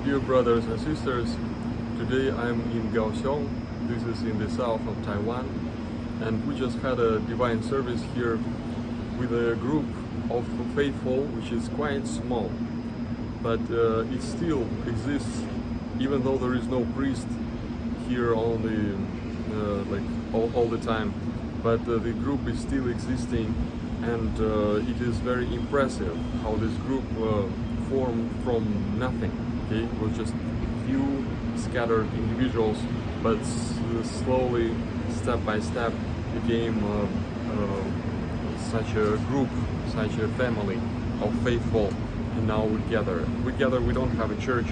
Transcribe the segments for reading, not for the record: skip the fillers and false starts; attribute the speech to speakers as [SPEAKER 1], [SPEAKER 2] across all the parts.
[SPEAKER 1] Dear brothers and sisters, today I'm in Kaohsiung. This is in the south of Taiwan, and we just had a divine service here with a group of faithful, which is quite small, but it still exists, even though there is no priest here on the all the time. But the group is still existing, and it is very impressive how this group formed from nothing. Okay, it was just few scattered individuals, but slowly, step by step, became such a group, such a family of faithful. And now we gather. We don't have a church.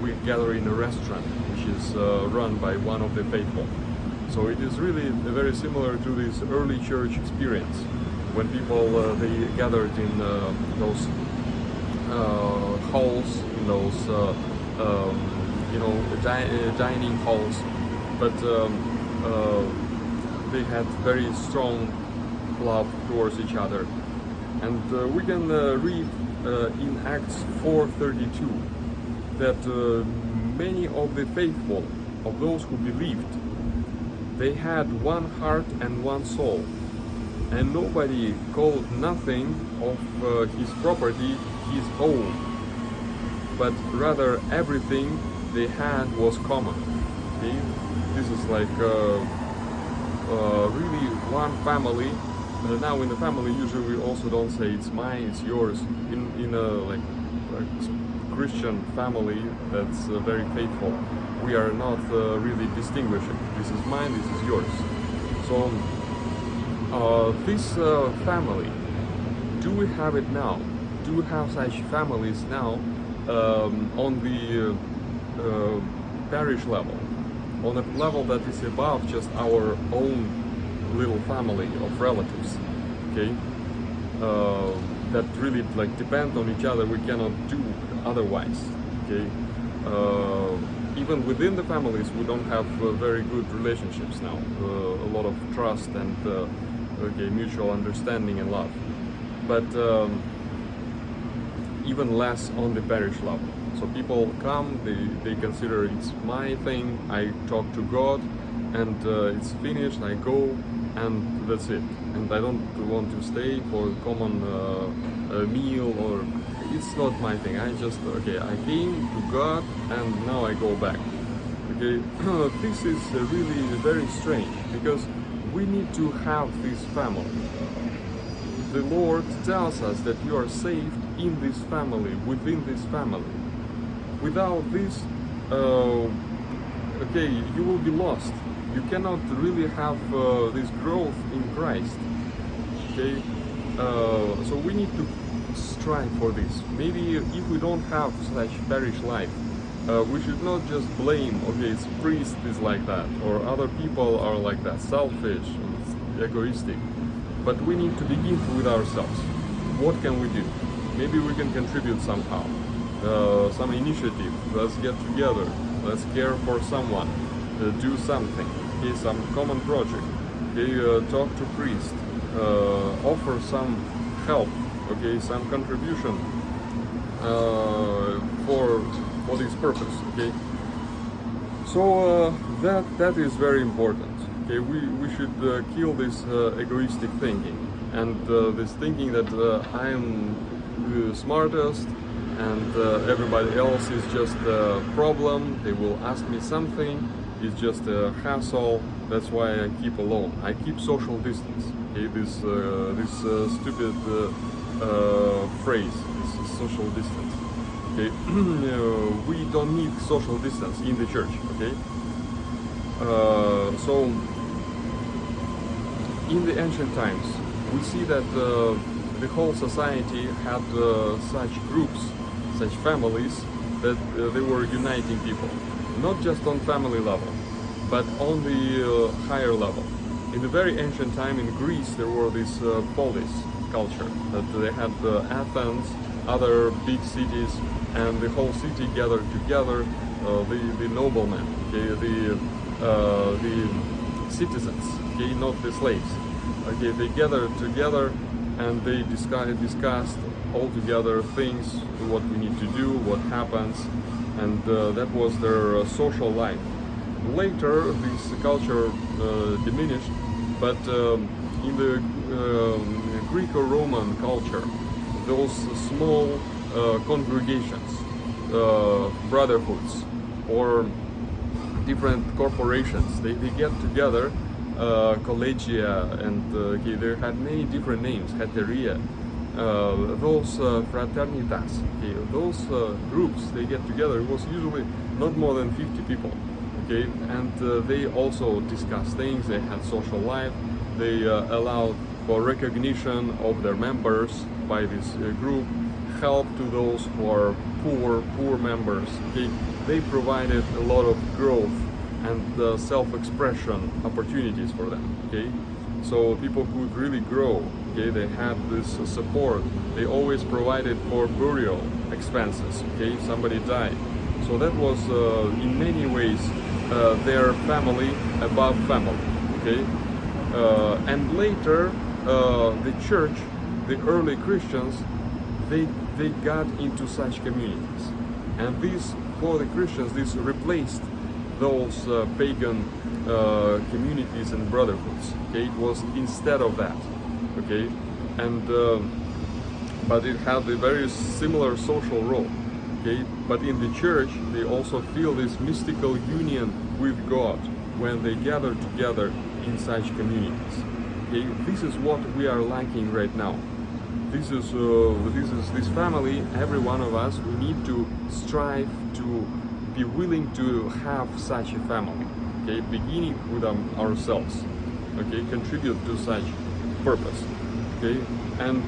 [SPEAKER 1] We gather in a restaurant, which is run by one of the faithful. So it is really very similar to this early church experience, when people they gathered in those halls, in those dining halls, but they had very strong love towards each other. And we can read in Acts 4:32 that many of the faithful, of those who believed, they had one heart and one soul, and nobody called nothing of his property his own, but rather everything they had was common. Okay? This is like really one family. Now in the family, usually we also don't say it's mine, it's yours. In a Christian family that's very faithful, we are not really distinguishing. This is mine, this is yours. So this family, do we have it now? Do we have such families now on the parish level, on a level that is above just our own little family of relatives? Okay, that really depend on each other. We cannot do otherwise. Okay, even within the families, we don't have very good relationships now. A lot of trust and mutual understanding and love, but even less on the parish level. So people come, they consider it's my thing. I talk to God, and it's finished. I go, and that's it. And I don't want to stay for a common meal, or it's not my thing. I just I came to God, and now I go back. Okay, this is really very strange, because we need to have this family. The Lord tells us that you are saved in this family, within this family. Without this, you will be lost. You cannot really have this growth in Christ. Okay, so we need to strive for this. Maybe if we don't have such parish life, we should not just blame, it's priest is like that, or other people are like that, selfish and egoistic. But we need to begin with ourselves. What can we do? Maybe we can contribute somehow, some initiative. Let's get together. Let's care for someone. Do something. Okay, some common project. Okay, talk to priest. Offer some help. Okay, some contribution for this purpose. Okay. So that is very important. Okay, we should kill this egoistic thinking, and this thinking that I am the smartest and everybody else is just a problem. They will ask me something. It's just a hassle. That's why I keep alone. I keep social distance. Okay, this stupid phrase, this social distance. Okay, we don't need social distance in the church. Okay, so in the ancient times, we see that the whole society had such groups, such families, that they were uniting people, not just on family level, but on the higher level. In the very ancient time in Greece, there were this polis culture, that they had Athens, other big cities, and the whole city gathered together, the noblemen, okay, the citizens, okay, not the slaves. Okay, they gathered together, and they discussed all together things, what we need to do, what happens, and that was their social life. Later, this culture diminished, but in the Greco-Roman culture, those small congregations, brotherhoods, or different corporations, they get together, collegia, and they had many different names, heteria, those fraternitas, those groups, they get together. It was usually not more than 50 people, and they also discussed things, they had social life, they allowed for recognition of their members by this group, help to those who are poor members, they provided a lot of growth and self-expression opportunities for them, so people could really grow, they had this support, they always provided for burial expenses, somebody died, so that was in many ways their family above family, and later the church, the early Christians, they got into such communities, and this, for the Christians, this replaced those pagan communities and brotherhoods. It was instead of that, and but it had a very similar social role. But in the church, they also feel this mystical union with God when they gather together in such communities. This is what we are lacking right now. This is this family. Every one of us, we need to strive to be willing to have such a family. Beginning with ourselves. Contribute to such purpose. And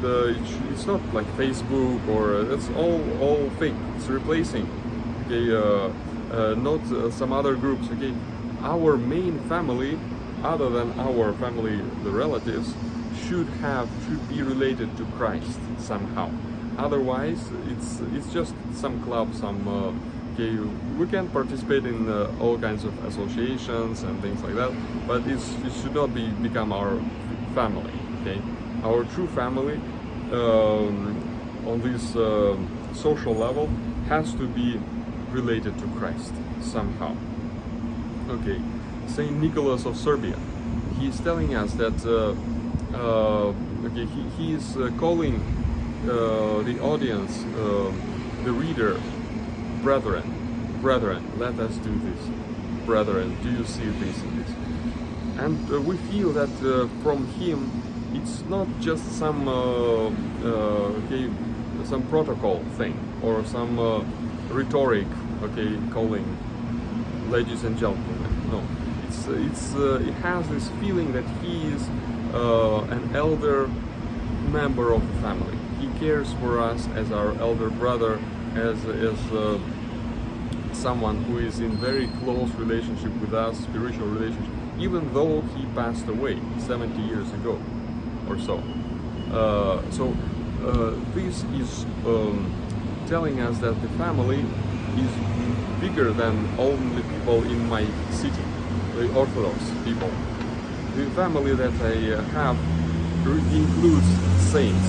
[SPEAKER 1] it's not like Facebook or that's all fake. It's replacing. Not some other groups. Our main family, other than our family, the relatives, should be related to Christ somehow. Otherwise, it's just some club, some. We can participate in all kinds of associations and things like that, but it should not become our family. Our true family on this social level has to be related to Christ somehow. Saint Nicholas of Serbia, he's telling us that he is calling the audience, the reader, brethren, let us do this. Brethren, do you see this and this? And we feel that from him, it's not just some some protocol thing or some rhetoric, calling ladies and gentlemen. No, it has this feeling that he is an elder member of the family. He cares for us as our elder brother, as someone who is in very close relationship with us, spiritual relationship, even though he passed away 70 years ago or so. This is telling us that the family is bigger than only people in my city, the Orthodox people. The family that I have includes saints,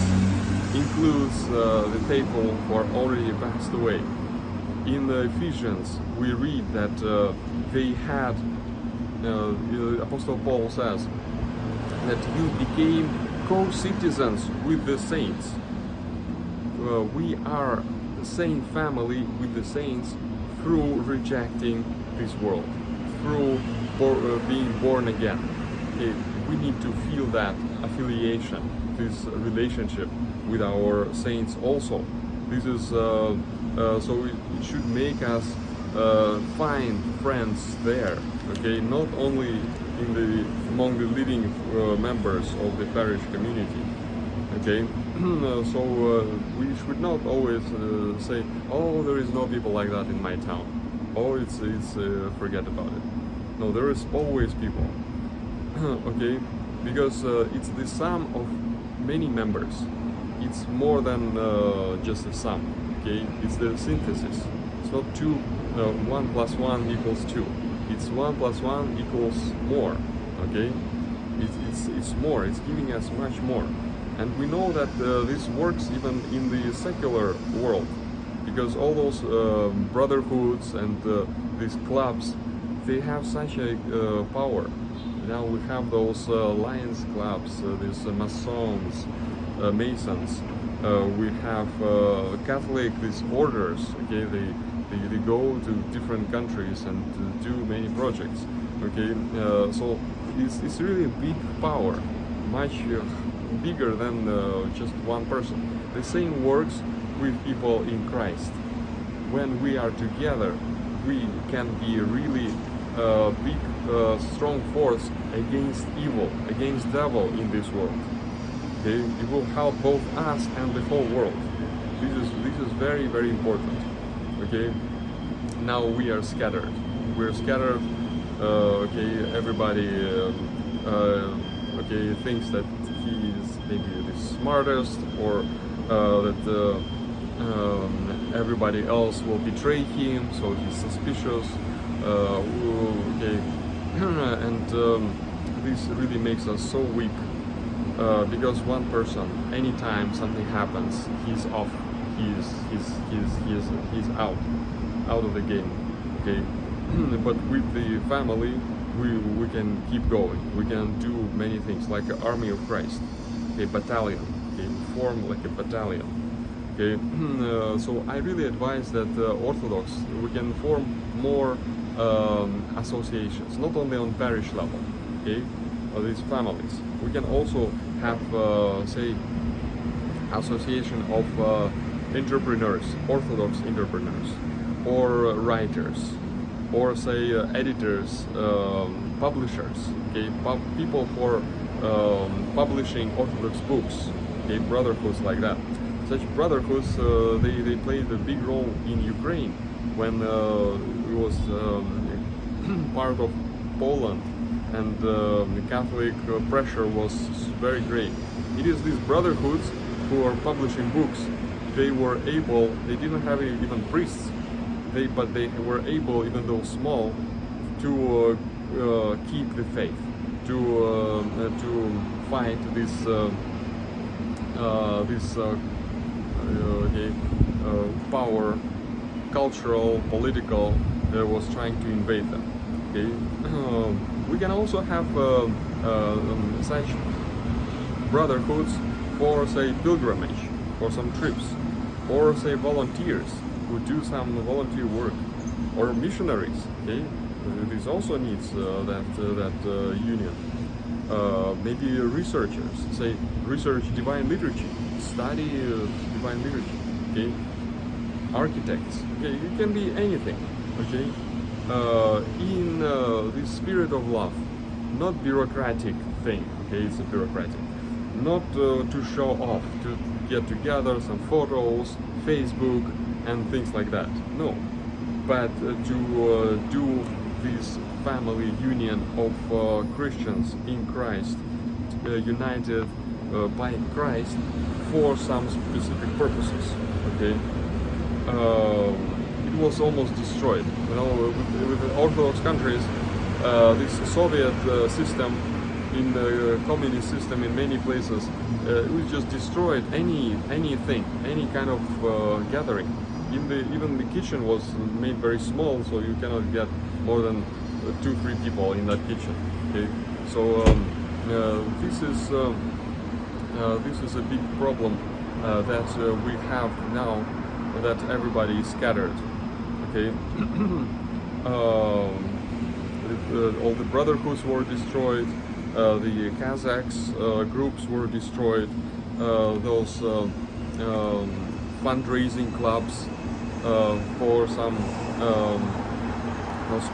[SPEAKER 1] includes the faithful who are already passed away. In the Ephesians, we read that they had, Apostle Paul says, that you became co-citizens with the saints. We are the same family with the saints through rejecting this world, through being born again. We need to feel that affiliation, this relationship with our saints also. This is so it should make us find friends there. Not only among the living members of the parish community. So we should not always say, oh, there is no people like that in my town. Oh, it's forget about it. No, there is always people. Because it's the sum of many members. It's more than just a sum. It's the synthesis. It's not 1 + 1 = 2. It's 1 + 1 = more. It's more. It's giving us much more. And we know that this works even in the secular world, because all those brotherhoods and these clubs, they have such a power. Now we have those Lions clubs, these Masons, Masons. We have Catholic, these orders. Okay, they go to different countries and do many projects. Okay, so it's really a big power, much bigger than just one person. The same works with people in Christ. When we are together, we can be really big, strong force against evil, against devil in this world. Okay? It will help both us and the whole world. This is very, very important. Okay. Now we are scattered. We're scattered. Okay. Everybody. Okay. Thinks that he is maybe the smartest, or that everybody else will betray him, so he's suspicious. Okay. And this really makes us so weak, because one person, anytime something happens, he's off. He's out of the game. Okay. But with the family, we can keep going. We can do many things, like an army of Christ, a battalion. Okay, form like a battalion. Okay. So I really advise that Orthodox, we can form more associations, not only on parish level. Okay, these families. We can also have, say, association of entrepreneurs, Orthodox entrepreneurs, or writers, or say editors, publishers, okay, people for publishing Orthodox books, okay, brotherhoods like that. Such brotherhoods, they played a big role in Ukraine when it was part of Poland, and the Catholic pressure was very great. It is these brotherhoods who are publishing books. They were able, they didn't have even priests, but they were able, even though small, to keep the faith, to fight this power, cultural, political, that was trying to invade them. Okay, we can also have such brotherhoods for, say, pilgrimage, for some trips, or say volunteers who do some volunteer work, or missionaries. Okay, this also needs that union. Maybe researchers, say, research divine liturgy, study divine liturgy. Okay, architects. Okay, it can be anything. Okay, in the spirit of love, not bureaucratic thing. Okay, it's a bureaucratic. Not to show off, to get together, some photos, Facebook, and things like that. No, but to do this family union of Christians in Christ, united by Christ for some specific purposes. Okay, it was almost destroyed. You know, with the Orthodox countries, this Soviet system, in the communist system in many places, it was just destroyed anything, any kind of gathering. Even the kitchen was made very small, so you cannot get more than 2-3 people in that kitchen. Okay, so this is a big problem that we have now, that everybody is scattered. Okay, all the brotherhoods were destroyed. The Kazakhs groups were destroyed. Those fundraising clubs for some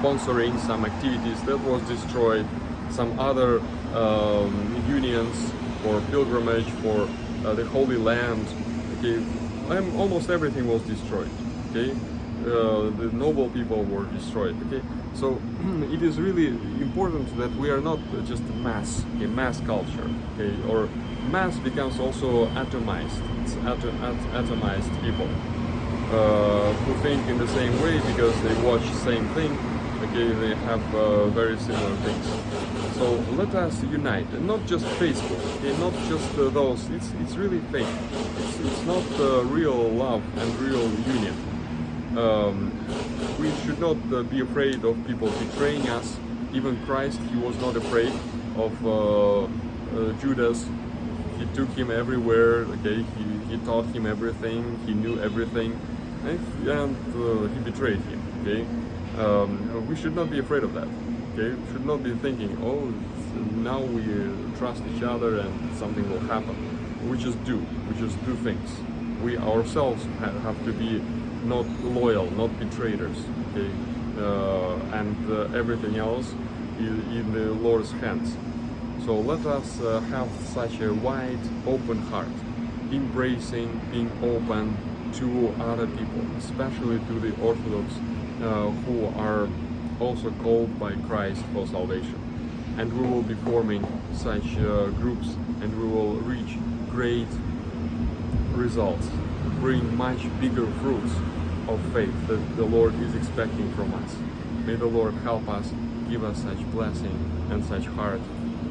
[SPEAKER 1] sponsoring some activities, that was destroyed. Some other unions for pilgrimage, for the Holy Land. Okay, almost everything was destroyed. Okay, the noble people were destroyed. Okay, so it is really important that we are not just a mass culture. Okay, or mass becomes also atomized. It's atomized people. who think in the same way because they watch the same thing. Okay, they have very similar things. So let us unite, and not just Facebook, okay, not just those. It's really fake. It's not real love and real union. We should not be afraid of people betraying us. Even Christ, he was not afraid of Judas. He took him everywhere. Okay, he taught him everything. He knew everything, and he betrayed him. Okay, we should not be afraid of that. Okay, we should not be thinking, oh, now we trust each other and something will happen. We just do things. We ourselves have to be not loyal, not betrayers. Okay, and everything else is in the Lord's hands. So let us have such a wide, open heart, embracing, being open to other people, especially to the Orthodox who are also called by Christ for salvation. And we will be forming such groups, and we will reach great results, bring much bigger fruits of faith that the Lord is expecting from us. May the Lord help us, give us such blessing and such heart,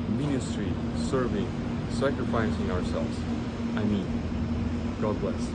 [SPEAKER 1] ministry, serving, sacrificing ourselves. I mean, God bless.